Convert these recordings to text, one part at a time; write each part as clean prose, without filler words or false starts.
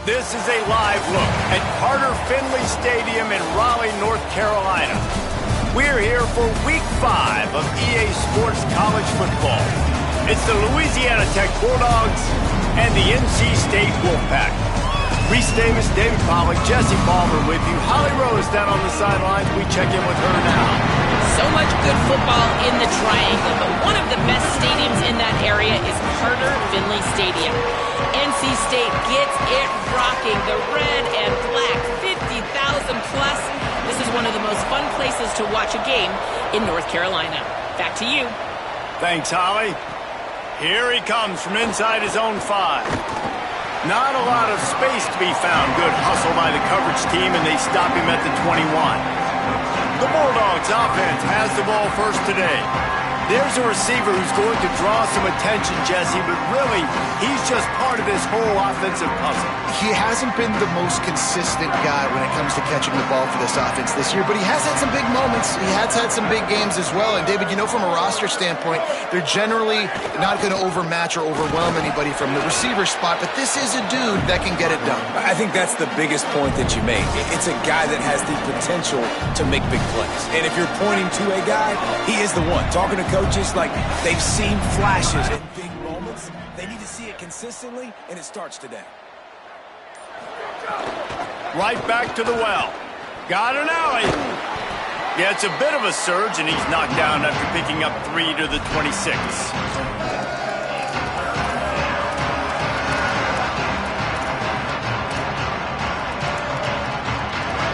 This is a live look at Carter Finley Stadium in Raleigh, North Carolina. We're here for Week 5 of EA Sports College Football. It's the Louisiana Tech Bulldogs and the NC State Wolfpack. Reese Davis, David Pollack, Jesse Palmer with you. Holly Rose down on the sidelines. We check in with her now. So much good football in the Triangle, but one of the best stadiums in that area is Carter Finley Stadium. NC State gets it rocking. The red and black, 50,000 plus. This is one of the most fun places to watch a game in North Carolina. Back to you. Thanks, Holly. Here he comes from inside his own 5. Not a lot of space to be found. Good hustle by the coverage team, and they stop him at the 21. The Bulldogs offense has the ball first today. There's a receiver who's going to draw some attention, Jesse, but really, he's just part of this whole offensive puzzle. He hasn't been the most consistent guy when it comes to catching the ball for this offense this year, but he has had some big moments. He has had some big games as well. And, David, you know, from a roster standpoint, they're generally not going to overmatch or overwhelm anybody from the receiver spot, but this is a dude that can get it done. I think that's the biggest point that you made. It's a guy that has the potential to make big plays. And if you're pointing to a guy, he is the one. Talking to coaches, like, they've seen flashes in big moments. They need to see it consistently, and it starts today. Right back to the well. Got an alley. Yeah, it's a bit of a surge, and he's knocked down after picking up 3 to the 26.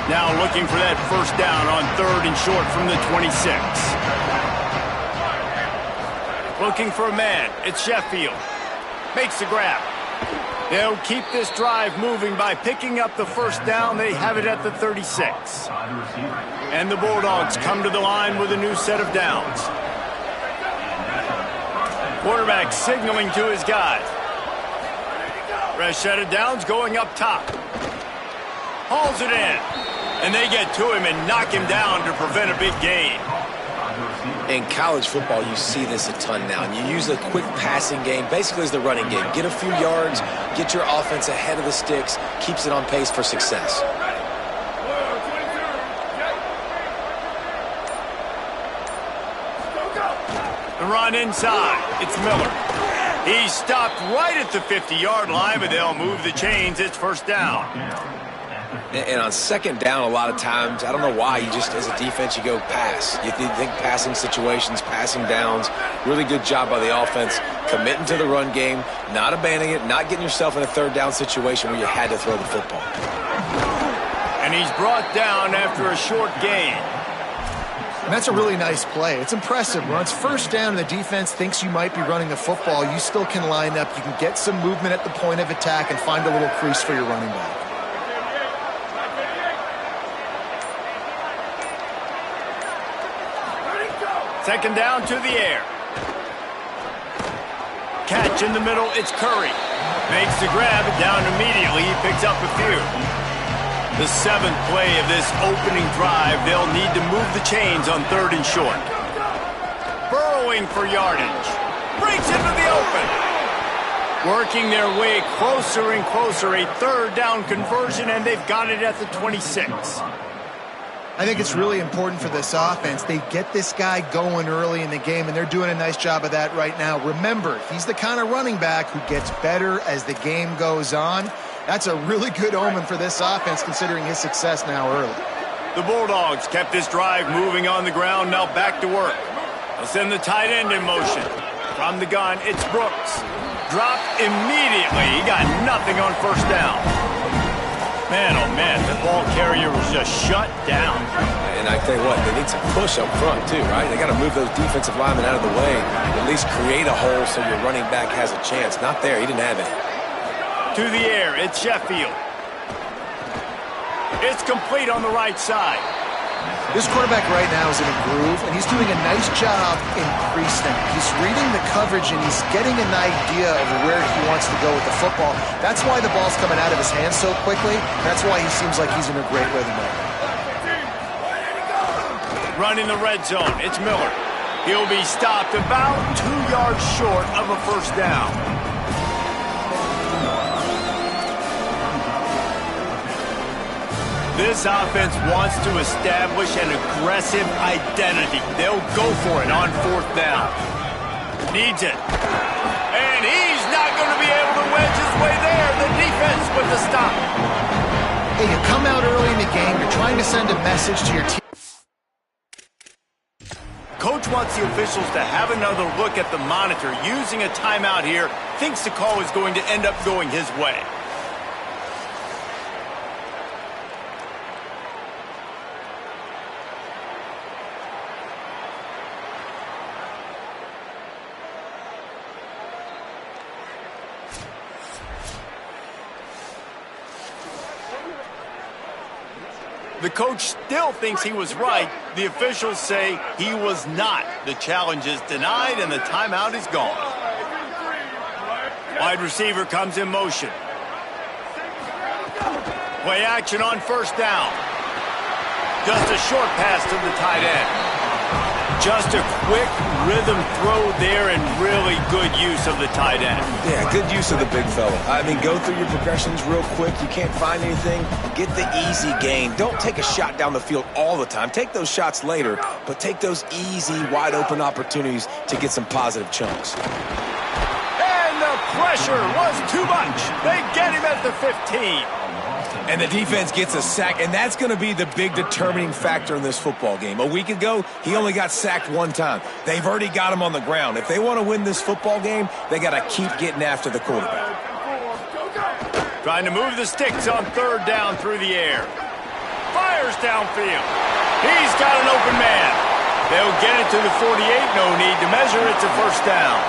Now looking for that first down on 3rd and short from the 26. Looking for a man. It's Sheffield. Makes the grab. They'll keep this drive moving by picking up the first down. They have it at the 36. And the Bulldogs come to the line with a new set of downs. Quarterback signaling to his guys. Fresh set of downs going up top. Hauls it in. And they get to him and knock him down to prevent a big gain. In college football, you see this a ton now. And you use a quick passing game, basically as the running game. Get a few yards, get your offense ahead of the sticks, keeps it on pace for success. The run inside. It's Miller. He's stopped right at the 50-yard line, but they'll move the chains. It's first down. And on second down, a lot of times, I don't know why, you just, as a defense, you go pass. You think passing situations, passing downs. Really good job by the offense, committing to the run game, not abandoning it, not getting yourself in a third down situation where you had to throw the football. And he's brought down after a short gain. And that's a really nice play. It's impressive. When it's first down and the defense thinks you might be running the football, you still can line up. You can get some movement at the point of attack and find a little crease for your running back. Second down to the air. Catch in the middle, it's Curry. Makes the grab, down immediately, he picks up a few. The 7th play of this opening drive, they'll need to move the chains on 3rd and short. Burrowing for yardage. Breaks into the open. Working their way closer and closer, a 3rd down conversion, and they've got it at the 26. I think it's really important for this offense. They get this guy going early in the game, and they're doing a nice job of that right now. Remember, he's the kind of running back who gets better as the game goes on. That's a really good omen for this offense, considering his success now early. The Bulldogs kept this drive moving on the ground, now back to work. They'll send the tight end in motion. From the gun, it's Brooks. Dropped immediately. He got nothing on first down. Man, oh man, the ball carrier was just shut down. And I tell you what, they need some push up front too, right? They got to move those defensive linemen out of the way, at least create a hole so your running back has a chance. Not there, he didn't have it. To the air, it's Sheffield. It's complete on the right side. This quarterback right now is in a groove, and he's doing a nice job in crease now. He's reading the coverage, and he's getting an idea of where he wants to go with the football. That's why the ball's coming out of his hands so quickly. That's why he seems like he's in a great rhythm now. Running the red zone, it's Miller. He'll be stopped about 2 yards short of a first down. This offense wants to establish an aggressive identity. They'll go for it on 4th down. Needs it. And he's not going to be able to wedge his way there. The defense with the stop. Hey, you come out early in the game. You're trying to send a message to your team. Coach wants the officials to have another look at the monitor. Using a timeout here, thinks the call is going to end up going his way. The coach still thinks he was right. The officials say he was not. The challenge is denied, and the timeout is gone. Wide receiver comes in motion. Play action on 1st down. Just a short pass to the tight end. Just a quick rhythm throw there and really good use of the tight end. Yeah, good use of the big fella. I mean, go through your progressions real quick. You can't find anything. Get the easy gain. Don't take a shot down the field all the time. Take those shots later, but take those easy, wide-open opportunities to get some positive chunks. And the pressure was too much. They get him at the 15. And the defense gets a sack, and that's going to be the big determining factor in this football game. A week ago, he only got sacked 1 time. They've already got him on the ground. If they want to win this football game, they got to keep getting after the quarterback. Trying to move the sticks on 3rd down through the air. Fires downfield. He's got an open man. They'll get it to the 48. No need to measure. It's a 1st down.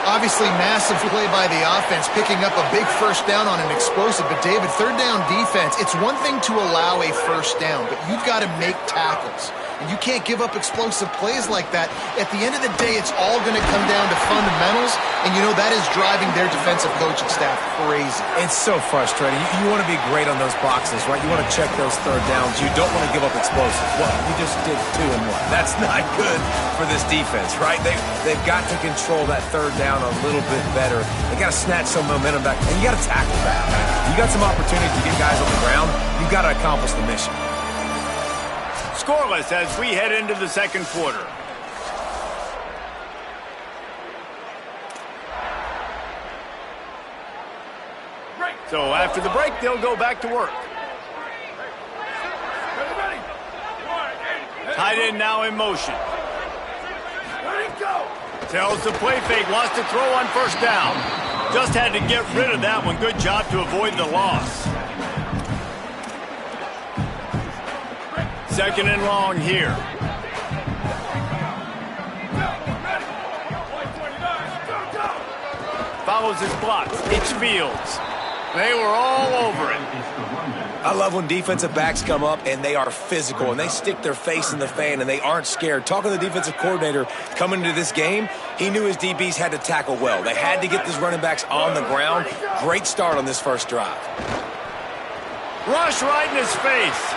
Obviously, massive play by the offense, picking up a big 1st down on an explosive. But, David, 3rd down defense, it's one thing to allow a 1st down, but you've got to make tackles. And you can't give up explosive plays like that. At the end of the day, it's all going to come down to fundamentals, and you know that is driving their defensive coaching staff crazy. It's so frustrating. You want to be great on those boxes, right? You want to check those 3rd downs. You don't want to give up explosives. Well, you just did 2 and 1. That's not good for this defense, right? They've got to control that 3rd down a little bit better. They got to snatch some momentum back, and you got to tackle that. You got some opportunity to get guys on the ground. You got to accomplish the mission. Scoreless as we head into the 2nd quarter. So after the break, they'll go back to work. Tight end now in motion. Tells the play fake, wants to throw on 1st down. Just had to get rid of that one. Good job to avoid the loss. 2nd and long here. Follows his blocks. It's Fields. They were all over it. I love when defensive backs come up and they are physical and they stick their face in the fan and they aren't scared. Talking to the defensive coordinator coming into this game, he knew his DBs had to tackle well. They had to get these running backs on the ground. Great start on this 1st drive. Rush right in his face.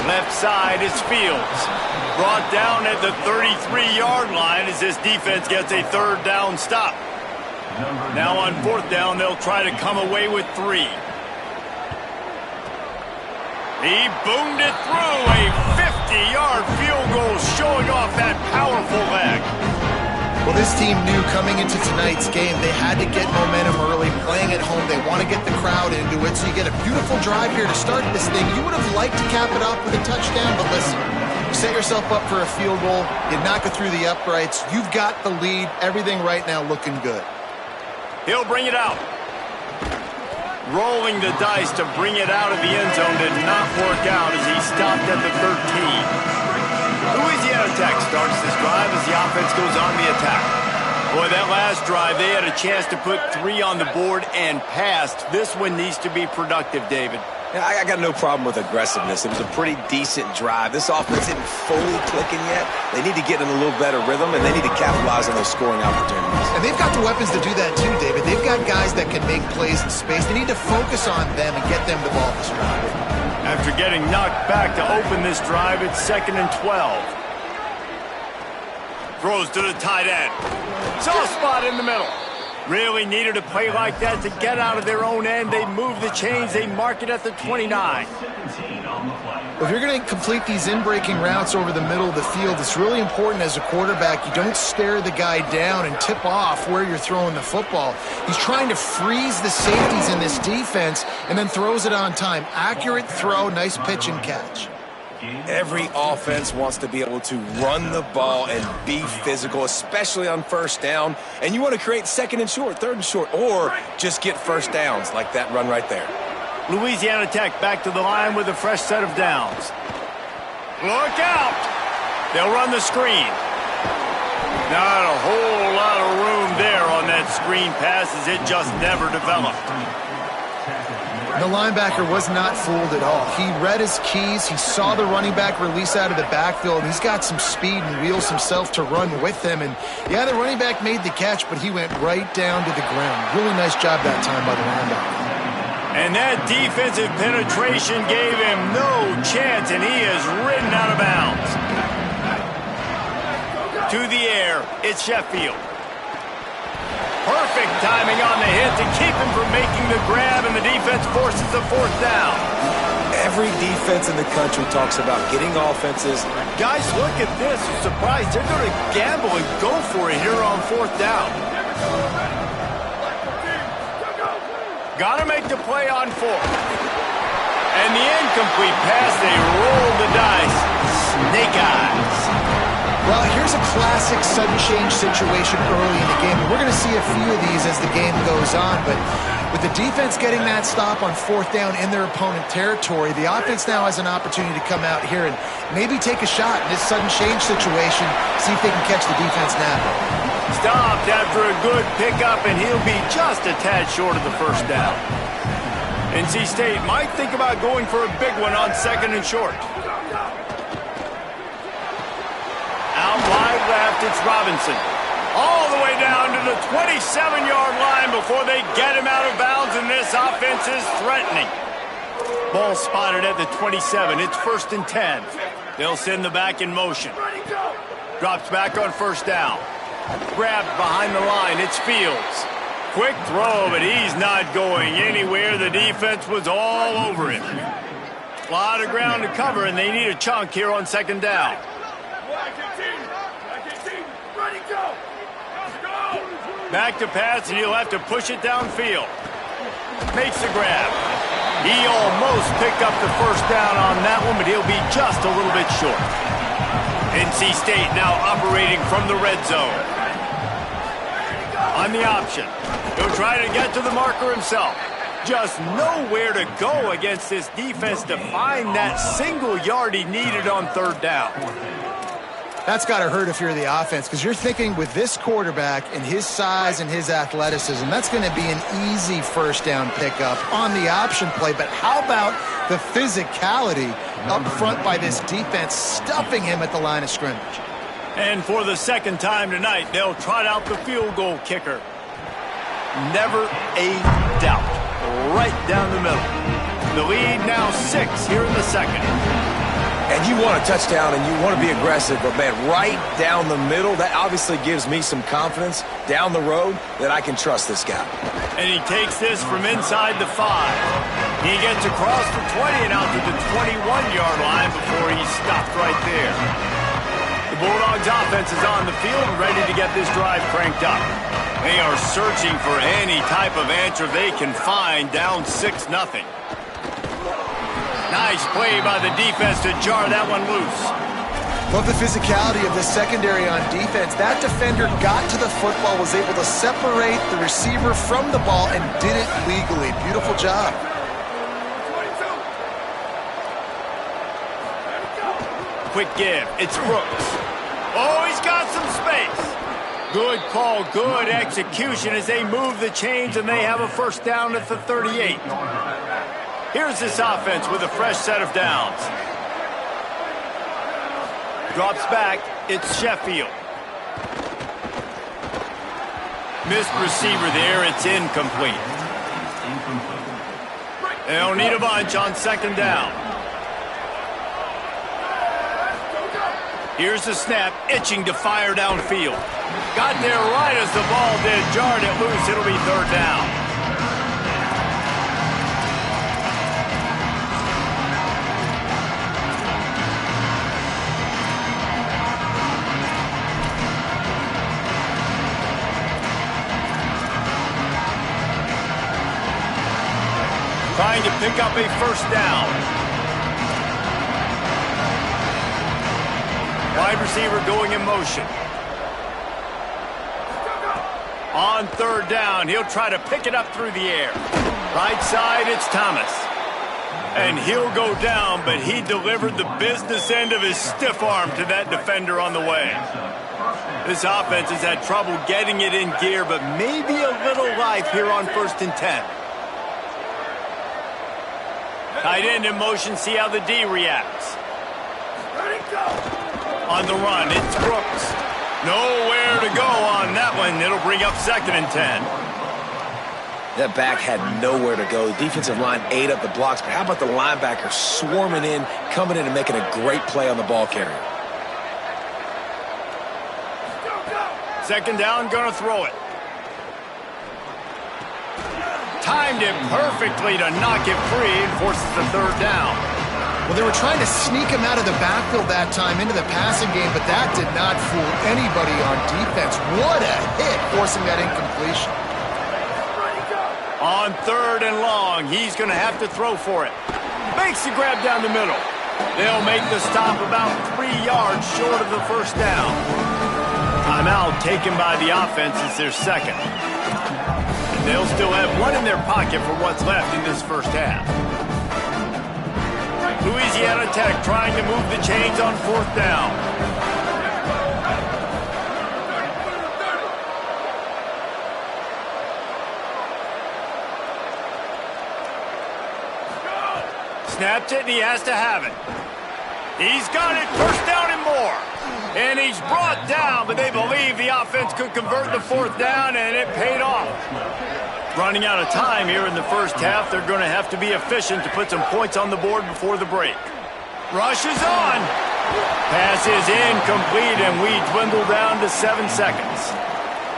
Left side is Fields. Brought down at the 33-yard line as this defense gets a 3rd down stop. Now on 4th down, they'll try to come away with 3. He boomed it through. A 50-yard field goal showing off that powerful leg. Well, this team knew coming into tonight's game they had to get momentum early, playing at home. They want to get the crowd into it, so you get a beautiful drive here to start this thing. You would have liked to cap it off with a touchdown, but listen, you set yourself up for a field goal, you knock it through the uprights, you've got the lead, everything right now looking good. He'll bring it out. Rolling the dice to bring it out of the end zone did not work out as he stopped at the 13. Louisiana Tech starts this drive as the offense goes on the attack. Boy, that last drive, they had a chance to put 3 on the board and passed. This one needs to be productive, David. Yeah, I got no problem with aggressiveness. It was a pretty decent drive. This offense isn't fully clicking yet. They need to get in a little better rhythm, and they need to capitalize on those scoring opportunities. And they've got the weapons to do that too, David. They've got guys that can make plays in space. They need to focus on them and get them the ball this drive. After getting knocked back to open this drive, it's 2nd and 12. Throws to the tight end. Soft spot in the middle. Really needed a play like that to get out of their own end. They move the chains. They mark it at the 29. If you're going to complete these in-breaking routes over the middle of the field, it's really important as a quarterback you don't stare the guy down and tip off where you're throwing the football. He's trying to freeze the safeties in this defense and then throws it on time. Accurate throw, nice pitch and catch. Every offense wants to be able to run the ball and be physical, especially on first down. And you want to create second and short, third and short, or just get first downs like that run right there. Louisiana Tech back to the line with a fresh set of downs. Look out! They'll run the screen. Not a whole lot of room there on that screen pass as it just never developed. The linebacker was not fooled at all. He read his keys. He saw the running back release out of the backfield. He's got some speed and wheels himself to run with him. And, yeah, the running back made the catch, but he went right down to the ground. Really nice job that time by the linebacker. And that defensive penetration gave him no chance, and he is ridden out of bounds. To the air, it's Sheffield. Perfect timing on the hit to keep him from making the grab, and the defense forces a fourth down. Every defense in the country talks about getting offenses. Guys, look at this. I'm surprised they're going to gamble and go for it here on fourth down. Got to make the play on fourth. And the incomplete pass, they roll the dice. Snake eyes. Well, here's a classic sudden change situation early in the game. We're going to see a few of these as the game goes on, but with the defense getting that stop on fourth down in their opponent territory, the offense now has an opportunity to come out here and maybe take a shot in this sudden change situation, see if they can catch the defense napping. Stopped after a good pickup, and he'll be just a tad short of the first down. NC State might think about going for a big one on second and short. Out wide left, it's Robinson. All the way down to the 27-yard line before they get him out of bounds, and this offense is threatening. Ball spotted at the 27. It's 1st and 10. They'll send the back in motion. Drops back on first down. Grabbed behind the line. It's Fields. Quick throw, but he's not going anywhere. The defense was all over him. A lot of ground to cover, and they need a chunk here on second down. Back to pass, and he'll have to push it downfield. Makes the grab. He almost picked up the first down on that one, but he'll be just a little bit short. NC State now operating from the red zone. On the option. He'll try to get to the marker himself. Just nowhere to go against this defense to find that single yard he needed on third down. That's got to hurt if you're the offense, because you're thinking with this quarterback and his size and his athleticism, that's going to be an easy first down pickup on the option play. But how about the physicality up front by this defense, stuffing him at the line of scrimmage? And for the second time tonight, they'll trot out the field goal kicker. Never a doubt. Right down the middle. The lead now 6 here in the second. And you want a touchdown and you want to be aggressive, but, man, right down the middle, that obviously gives me some confidence down the road that I can trust this guy. And he takes this from inside the 5. He gets across the 20 and out to the 21-yard line before he's stopped right there. The Bulldogs offense is on the field ready to get this drive cranked up. They are searching for any type of answer they can find, down 6-0. Nice play by the defense to jar that one loose. Love the physicality of the secondary on defense. That defender got to the football, was able to separate the receiver from the ball, and did it legally. Beautiful job. Quick give. It's Brooks. Oh, he's got some space. Good call, good execution as they move the chains, and they have a first down at the 38. Here's this offense with a fresh set of downs. Drops back. It's Sheffield. Missed receiver there. It's incomplete. They'll need a bunch on second down. Here's the snap. Itching to fire downfield. Got there right as the ball did. Jarred it loose. It'll be third down. Trying to pick up a first down. Wide receiver going in motion. On third down, he'll try to pick it up through the air. Right side, it's Thomas. And he'll go down, but he delivered the business end of his stiff arm to that defender on the way. This offense has had trouble getting it in gear, but maybe a little life here on 1st and 10. Tight end in motion, see how the D reacts. On the run, it's Brooks. Nowhere to go on that one. It'll bring up 2nd and 10. That back had nowhere to go. The defensive line ate up the blocks, but how about the linebacker swarming in, coming in and making a great play on the ball carrier? 2nd down, gonna throw it. Timed it perfectly to knock it free and forces the 3rd down. Well, they were trying to sneak him out of the backfield that time into the passing game, but that did not fool anybody on defense. What a hit, forcing that incompletion. On 3rd and long, he's going to have to throw for it. Makes the grab down the middle. They'll make the stop about 3 yards short of the 1st down. Timeout taken by the offense as their 2nd. They'll still have one in their pocket for what's left in this 1st half. Louisiana Tech trying to move the chains on 4th down. Snapped it, and he has to have it. He's got it, 1st down and more. And he's brought down, but they believe the offense could convert the 4th down, and it paid off. Running out of time here in the 1st half, they're going to have to be efficient to put some points on the board before the break. Rush is on. Pass is incomplete, and we dwindle down to 7 seconds.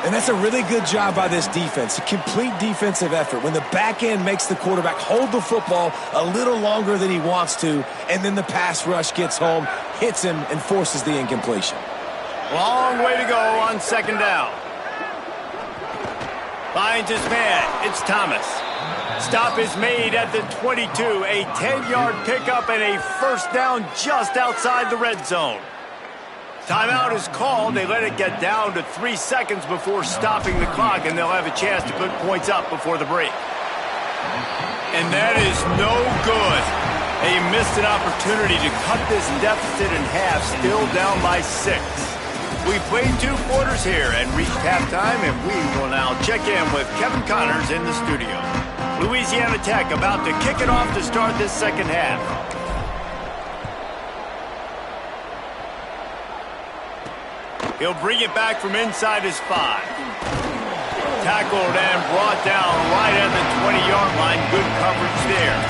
And that's a really good job by this defense, a complete defensive effort. When the back end makes the quarterback hold the football a little longer than he wants to, and then the pass rush gets home, hits him, and forces the incompletion. Long way to go on 2nd down. Finds his man. It's Thomas. Stop is made at the 22. A 10-yard pickup and a 1st down just outside the red zone. Timeout is called. They let it get down to 3 seconds before stopping the clock, and they'll have a chance to put points up before the break. And that is no good. They missed an opportunity to cut this deficit in half, still down by 6. We played 2 quarters here and reached halftime, and we will now check in with Kevin Connors in the studio. Louisiana Tech about to kick it off to start this 2nd half. He'll bring it back from inside his 5. Tackled and brought down right at the 20-yard line. Good coverage there.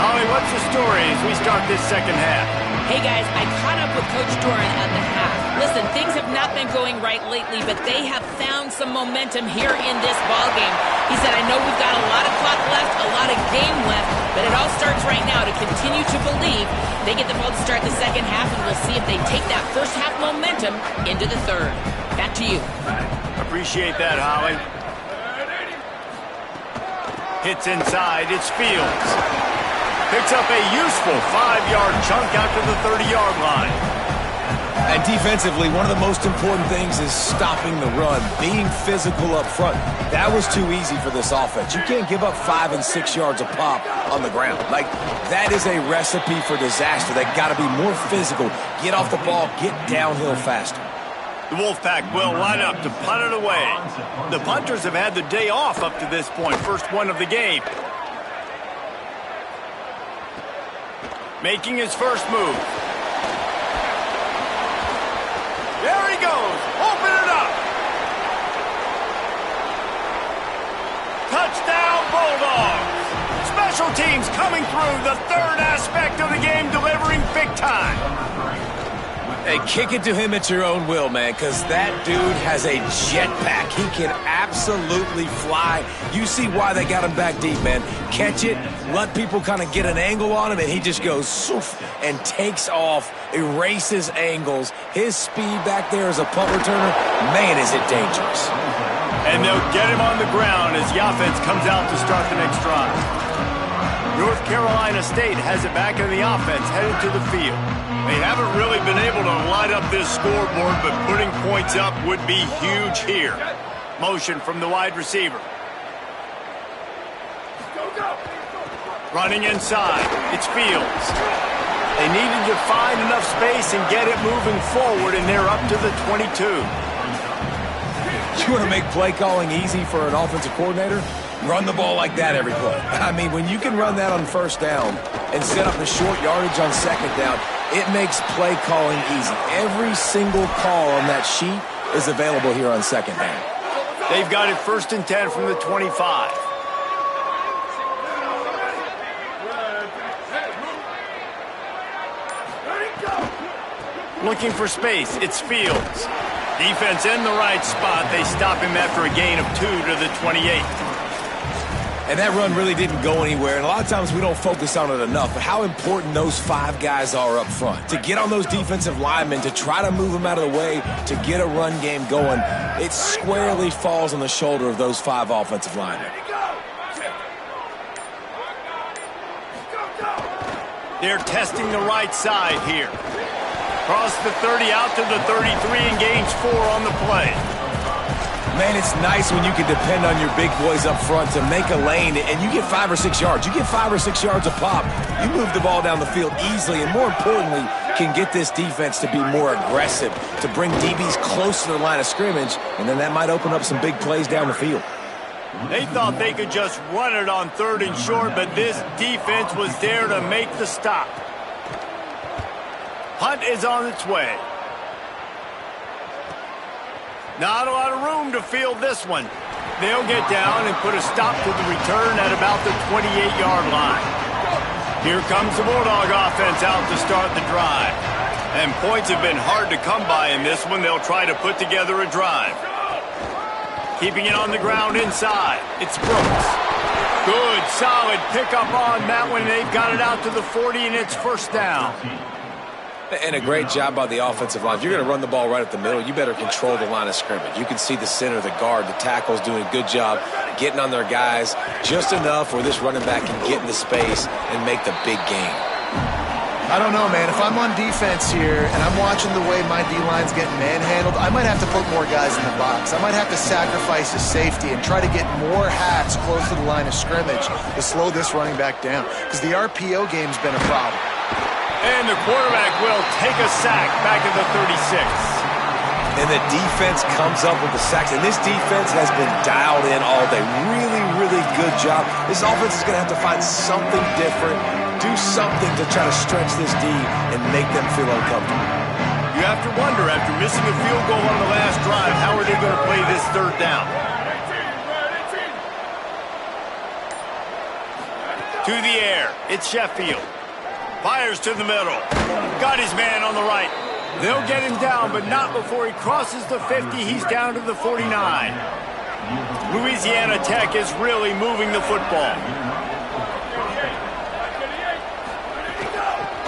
Holly, what's the story as we start this 2nd half? Hey guys, I caught up with Coach Doeren at the half. Listen, things have not been going right lately, but they have found some momentum here in this ballgame. He said, I know we've got a lot of clock left, a lot of game left, but it all starts right now to continue to believe. They get the ball to start the 2nd half, and we'll see if they take that 1st half momentum into the 3rd. Back to you. Appreciate that, Holly. Hits inside, it's Fields. Picks up a useful 5-yard chunk out to the 30-yard line. And defensively, one of the most important things is stopping the run, being physical up front. That was too easy for this offense. You can't give up 5 and 6 yards a pop on the ground. Like, that is a recipe for disaster. They got to be more physical, get off the ball, get downhill faster. The Wolfpack will line up to punt it away. The punters have had the day off up to this point, first one of the game. Making his first move. There he goes. Open it up. Touchdown, Bulldogs. Special teams coming through, the 3rd aspect of the game, delivering big time. Hey, kick it to him at your own will, man, because that dude has a jetpack. He can absolutely fly. You see why they got him back deep, man. Catch it, let people kind of get an angle on him, and he just goes soof and takes off, erases angles. His speed back there as a punt returner, man, is it dangerous. And they'll get him on the ground as the offense comes out to start the next drive. North Carolina State has it back in the offense, headed to the field. They haven't really been able to light up this scoreboard, but putting points up would be huge here. Motion from the wide receiver. Running inside, it's Fields. They needed to find enough space and get it moving forward, and they're up to the 22. You want to make play calling easy for an offensive coordinator? Run the ball like that every play. I mean, when you can run that on first down and set up the short yardage on second down, it makes play calling easy. Every single call on that sheet is available here on second down. They've got it 1st and 10 from the 25. Looking for space, it's Fields. Defense in the right spot. They stop him after a gain of 2 to the 28. And that run really didn't go anywhere, and a lot of times we don't focus on it enough, but how important those 5 guys are up front. To get on those defensive linemen, to try to move them out of the way, to get a run game going, it squarely falls on the shoulder of those 5 offensive linemen. They're testing the right side here. Cross the 30 out to the 33 and gains 4 on the play. Man, it's nice when you can depend on your big boys up front to make a lane, and you get 5 or 6 yards. You get 5 or 6 yards a pop. You move the ball down the field easily, and more importantly, can get this defense to be more aggressive, to bring DBs close to the line of scrimmage, and then that might open up some big plays down the field. They thought they could just run it on 3rd and short, but this defense was there to make the stop. Hunt is on its way. Not a lot of room to field this one. They'll get down and put a stop to the return at about the 28-yard line. Here comes the Bulldog offense out to start the drive. And points have been hard to come by in this one. They'll try to put together a drive. Keeping it on the ground inside. It's Brooks. Good, solid pickup on that one. They've got it out to the 40, and it's 1st down. And a great job by the offensive line. If you're going to run the ball right at the middle, you better control the line of scrimmage. You can see the center, the guard, the tackle's doing a good job getting on their guys just enough where this running back can get into space and make the big game. I don't know, man. If I'm on defense here and I'm watching the way my D-line's getting manhandled, I might have to put more guys in the box. I might have to sacrifice his safety and try to get more hacks close to the line of scrimmage to slow this running back down, because the RPO game's been a problem. And the quarterback will take a sack back at the 36. And the defense comes up with the sacks. And this defense has been dialed in all day. Really, really good job. This offense is going to have to find something different, do something to try to stretch this D and make them feel uncomfortable. You have to wonder, after missing a field goal on the last drive, how are they going to play this 3rd down? To the air, it's Sheffield. Fires to the middle. Got his man on the right. They'll get him down, but not before he crosses the 50. He's down to the 49. Louisiana Tech is really moving the football.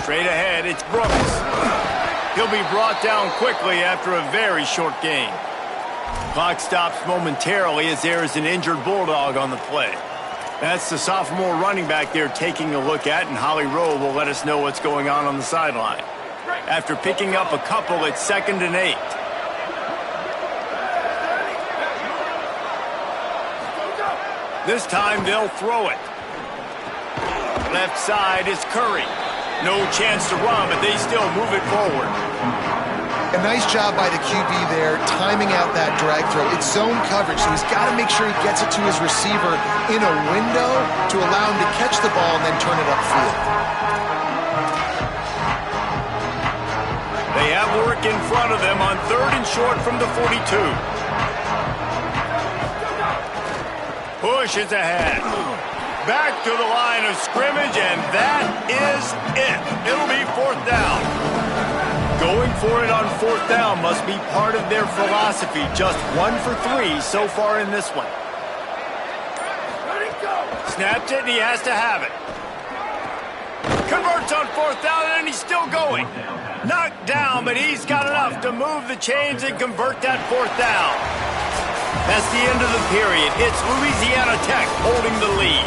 Straight ahead, it's Brooks. He'll be brought down quickly after a very short game. Clock stops momentarily as there is an injured Bulldog on the play. That's the sophomore running back they're taking a look at, and Holly Rowe will let us know what's going on the sideline. After picking up a couple, it's 2nd and 8. This time they'll throw it. Left side is Curry. No chance to run, but they still move it forward. A nice job by the QB there, timing out that drag throw. It's zone coverage, so he's got to make sure he gets it to his receiver in a window to allow him to catch the ball and then turn it upfield. They have work in front of them on 3rd and short from the 42. Push is ahead. Back to the line of scrimmage, and that is it. It'll be 4th down. Going for it on 4th down must be part of their philosophy. Just 1 for 3 so far in this one. Snapped it, and he has to have it. Converts on 4th down, and he's still going. Knocked down, but he's got enough to move the chains and convert that 4th down. That's the end of the period. It's Louisiana Tech holding the lead.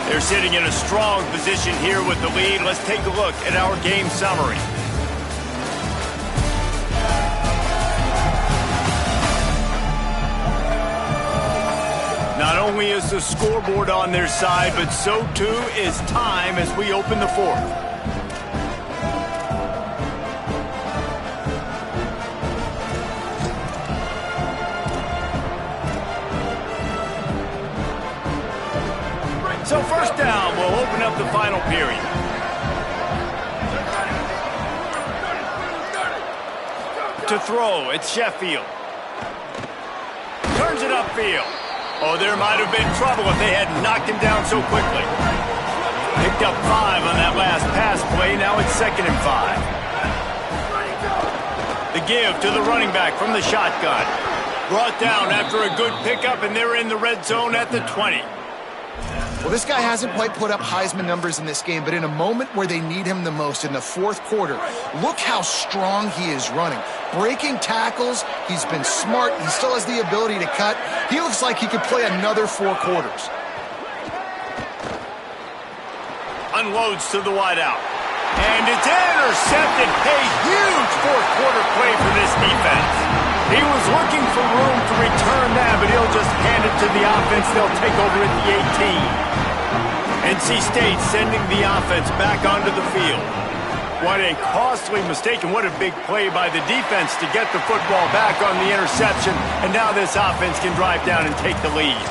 They're sitting in a strong position here with the lead. Let's take a look at our game summary. Not only is the scoreboard on their side, but so too is time as we open the 4th. So 1st down will open up the final period. To throw, it's Sheffield. Turns it upfield. Oh, there might have been trouble if they hadn't knocked him down so quickly. Picked up 5 on that last pass play. Now it's 2nd and 5. The give to the running back from the shotgun. Brought down after a good pickup, and they're in the red zone at the 20. Well, this guy hasn't quite put up Heisman numbers in this game, but in a moment where they need him the most, in the 4th quarter, look how strong he is running. Breaking tackles, he's been smart, he still has the ability to cut. He looks like he could play another 4 quarters. Unloads to the wideout. And it's intercepted. A huge 4th quarter play for this defense. He was looking for room to return that, but he'll just hand it to the offense. They'll take over at the 18. NC State sending the offense back onto the field. What a costly mistake, and what a big play by the defense to get the football back on the interception. And now this offense can drive down and take the lead.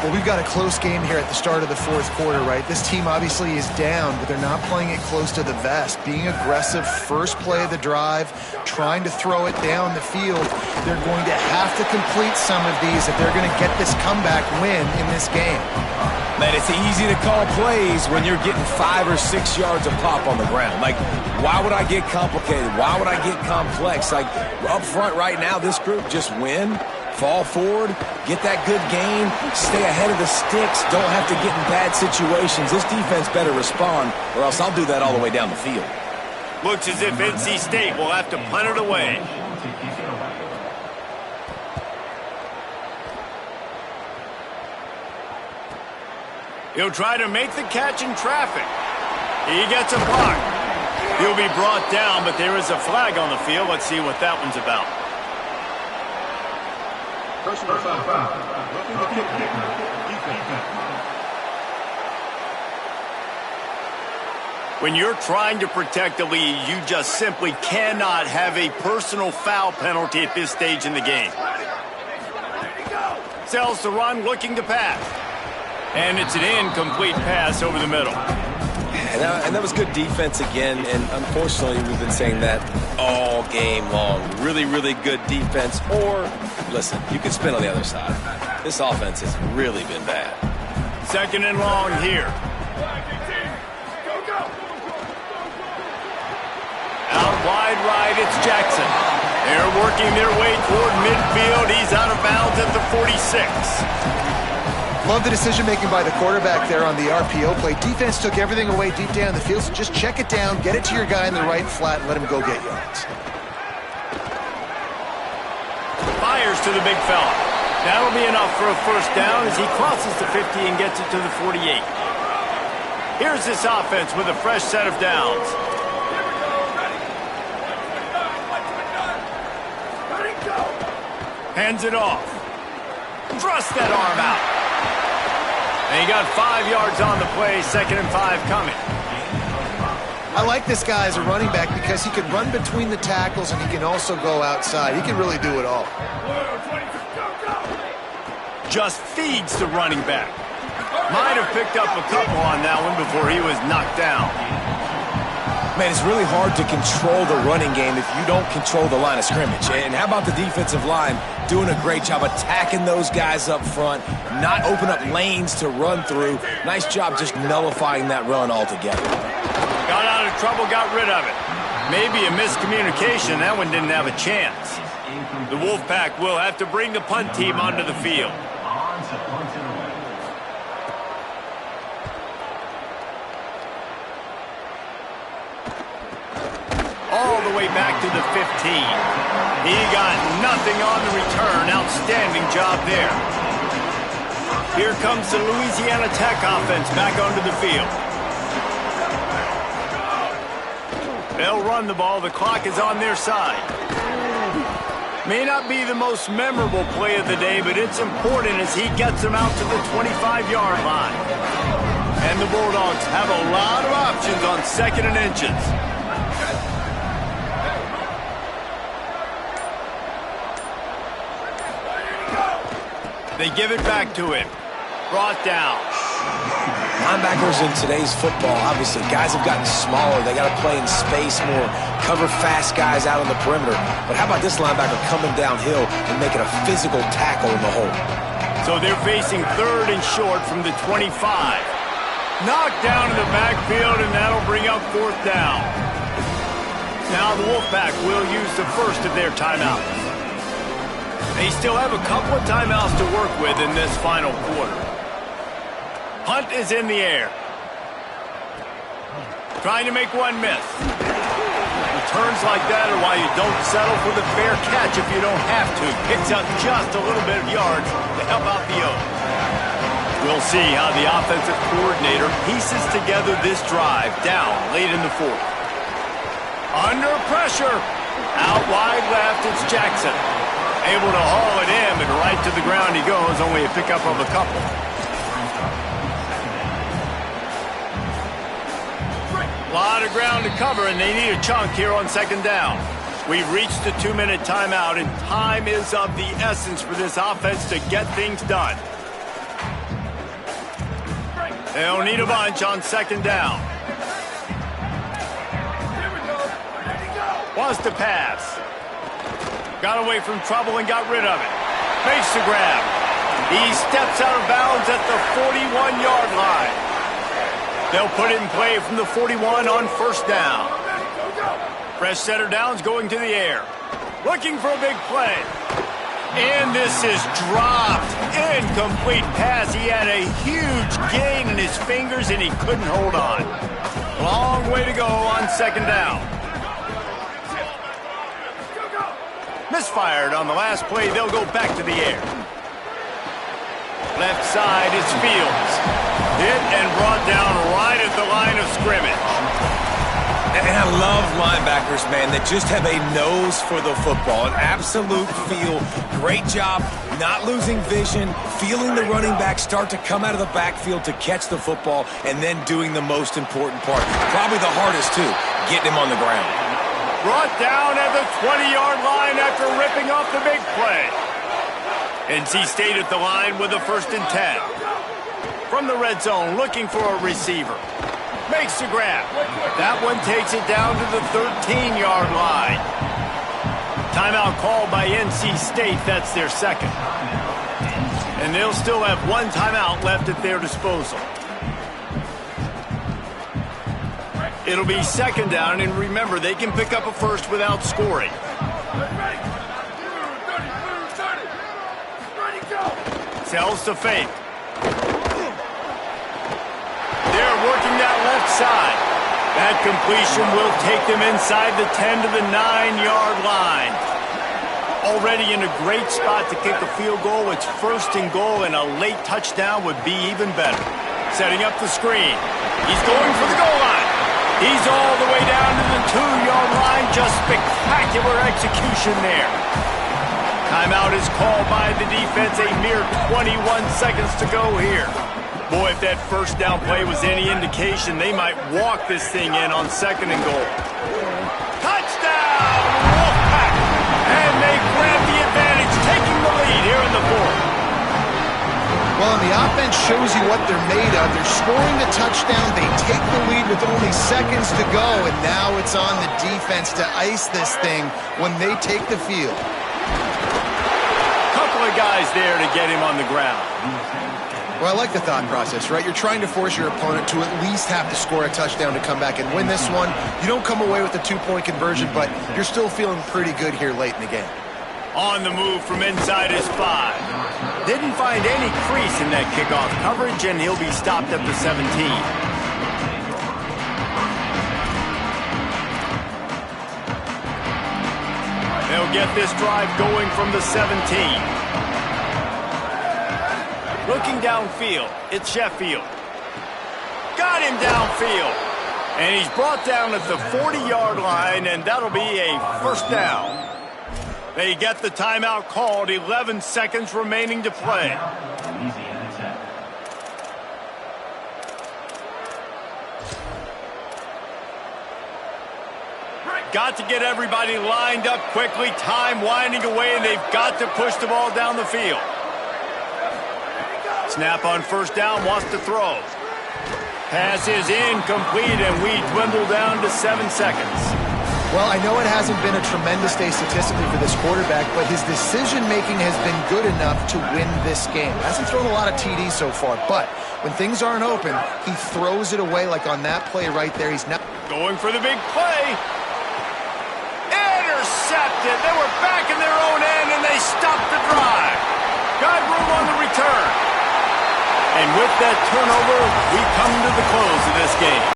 Well, we've got a close game here at the start of the 4th quarter, right? This team obviously is down, but they're not playing it close to the vest. Being aggressive, first play of the drive, trying to throw it down the field. They're going to have to complete some of these if they're going to get this comeback win in this game. Man, it's easy to call plays when you're getting 5 or 6 yards of pop on the ground. Like, why would I get complicated? Why would I get complex? Like, up front right now, this group just win. Fall forward, get that good gain, stay ahead of the sticks, don't have to get in bad situations. This defense better respond, or else I'll do that all the way down the field. Looks as if NC State will have to punt it away. He'll try to make the catch in traffic. He gets a block. He'll be brought down, but there is a flag on the field. Let's see what that one's about. Personal foul. When you're trying to protect the lead, you just simply cannot have a personal foul penalty at this stage in the game. Sells to run, looking to pass. And it's an incomplete pass over the middle. And that was good defense again, and unfortunately we've been saying that all game long. Really, really good defense, or, listen, you can spin on the other side. This offense has really been bad. 2nd and long here. Out wide right, it's Jackson. They're working their way toward midfield. He's out of bounds at the 46. Love the decision-making by the quarterback there on the RPO play. Defense took everything away deep down the field, so just check it down, get it to your guy in the right flat, and let him go get yards. Fires to the big fella. That'll be enough for a 1st down as he crosses the 50 and gets it to the 48. Here's this offense with a fresh set of downs. Hands it off. Thrust that arm out. And he got 5 yards on the play, 2nd and 5 coming. I like this guy as a running back because he can run between the tackles and he can also go outside. He can really do it all. Just feeds the running back. Might have picked up a couple on that one before he was knocked down. Man, it's really hard to control the running game if you don't control the line of scrimmage. And how about the defensive line doing a great job attacking those guys up front, not open up lanes to run through. Nice job just nullifying that run altogether. Got out of trouble, got rid of it. Maybe a miscommunication. That one didn't have a chance. The Wolfpack will have to bring the punt team onto the field. All the way back to the 15. He got nothing on the return. Outstanding job there. Here comes the Louisiana Tech offense back onto the field. They'll run the ball. The clock is on their side. May not be the most memorable play of the day, but it's important as he gets them out to the 25-yard line. And the Bulldogs have a lot of options on 2nd and inches. They give it back to him. Brought down. Linebackers in today's football, obviously, guys have gotten smaller. They got to play in space more, cover fast guys out on the perimeter. But how about this linebacker coming downhill and making a physical tackle in the hole? So they're facing 3rd and short from the 25. Knocked down in the backfield, and that'll bring up 4th down. Now the Wolfpack will use the first of their timeouts. They still have a couple of timeouts to work with in this final quarter. Punt is in the air. Trying to make one miss. Returns like that are why you don't settle for the fair catch if you don't have to. Picks up just a little bit of yards to help out the Oaks. We'll see how the offensive coordinator pieces together this drive down late in the 4th. Under pressure. Out wide left, it's Jackson. Able to haul it in, and right to the ground he goes, only a pickup of a couple. A lot of ground to cover, and they need a chunk here on 2nd down. We've reached the 2-minute timeout, and time is of the essence for this offense to get things done. They'll need a bunch on 2nd down. Wants to pass. Got away from trouble and got rid of it. Makes the grab. He steps out of bounds at the 41-yard line. They'll put it in play from the 41 on 1st down. Fresh setter downs going to the air. Looking for a big play. And this is dropped. Incomplete pass. He had a huge gain in his fingers and he couldn't hold on. Long way to go on 2nd down. Misfired on the last play. They'll go back to the air. Left side, it's Fields. Hit and brought down right at the line of scrimmage. And I love linebackers, man, that just have a nose for the football, an absolute feel. Great job not losing vision, feeling the running back start to come out of the backfield to catch the football, and then doing the most important part. Probably the hardest, too, getting him on the ground. Brought down at the 20-yard line after ripping off the big play. NC State at the line with a 1st and 10. From the red zone, looking for a receiver. Makes the grab. That one takes it down to the 13-yard line. Timeout called by NC State. That's their 2nd. And they'll still have one timeout left at their disposal. It'll be 2nd down, and remember, they can pick up a first without scoring. Sells to fake. They're working that left side. That completion will take them inside the 10 to the 9-yard line. Already in a great spot to kick a field goal. It's 1st and goal, and a late touchdown would be even better. Setting up the screen. He's going for the goal line. He's all the way down to the 2-yard line. Just spectacular execution there. Timeout is called by the defense. A mere 21 seconds to go here. Boy, if that 1st down play was any indication, they might walk this thing in on 2nd and goal. Touchdown, Wolfpack! And they grab the advantage, taking the lead here in the 4th. Well, and the offense shows you what they're made of. They're scoring the touchdown. They take the lead with only seconds to go, and now it's on the defense to ice this thing when they take the field. Couple of guys there to get him on the ground. Well, I like the thought process, right? You're trying to force your opponent to at least have to score a touchdown to come back and win this one. You don't come away with a 2-point conversion, but you're still feeling pretty good here late in the game. On the move from inside his 5. Didn't find any crease in that kickoff coverage, and he'll be stopped at the 17. They'll get this drive going from the 17. Looking downfield, it's Sheffield. Got him downfield. And he's brought down at the 40-yard line, and that'll be a first down. They get the timeout called, 11 seconds remaining to play. Got to get everybody lined up quickly, time winding away, and they've got to push the ball down the field. Snap on first down, wants to throw. Pass is incomplete, and we dwindle down to 7 seconds. Well, I know it hasn't been a tremendous day statistically for this quarterback, but his decision-making has been good enough to win this game. Hasn't thrown a lot of TDs so far, but when things aren't open, he throws it away like on that play right there. He's not going for the big play. Intercepted. They were back in their own end, and they stopped the drive. Got room on the return. And with that turnover, we come to the close of this game.